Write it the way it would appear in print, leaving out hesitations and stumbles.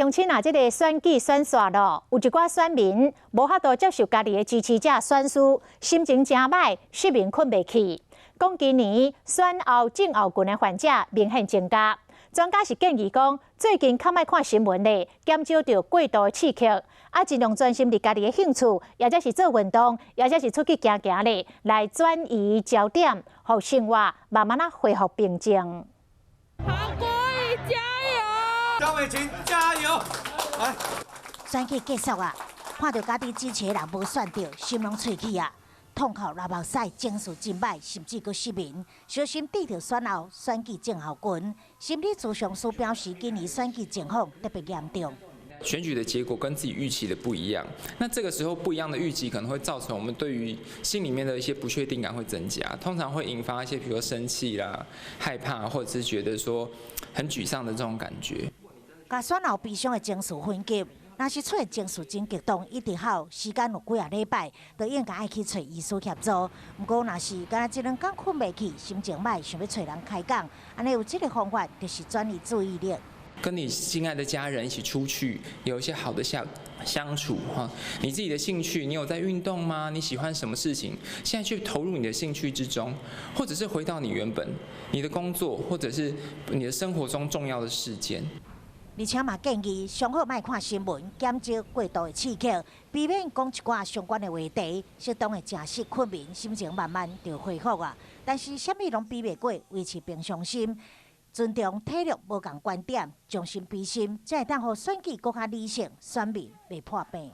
乡亲啊，这个选举选煞咯，有一寡选民无法度接受家己的支持者选输，心情真歹，失眠困袂去。讲今年选后症候群的患者明显增加，专家是建议讲，最近较莫看新闻咧，减少着过度的刺激，尽量专心伫家己的兴趣，或者是做运动，或者是出去行行咧，来转移焦点，互生活慢慢恢复平静。韩国瑜加油！张伟琴加油！来，选举结束啊，看到家己支持的人无选到，心拢脆起啊，痛哭流目屎，情绪真歹，甚至佫失眠，小心得着选后选举症候群。心理咨询师表示，今年选举情况特别严重。选举的结果跟自己预期的不一样，那这个时候不一样的预期可能会造成我们对于心里面的一些不确定感会增加，通常会引发一些比如说生气啦、害怕，或者是觉得说很沮丧的这种感觉。甲选后悲伤的情绪分级，若是出现情绪真激动，一直好，时间有几啊礼拜，就应该爱去找医师协助。不过若是敢若一两天困袂去，心情歹，想要找人开讲，安尼有这个方法，就是转移注意力。跟你心爱的家人一起出去，有一些好的相处哈。你自己的兴趣，你有在运动吗？你喜欢什么事情？现在去投入你的兴趣之中，或者是回到你原本你的工作，或者是你的生活中重要的事件。而且嘛建议上好莫看新闻，减少过度的刺激，避免讲一寡相关的话题，适当的食食困眠，心情慢慢就恢复啊。但是啥物拢比袂过维持平常心。尊重体力无共观点，将心比心，才会当互选举更较理性，选民袂破病。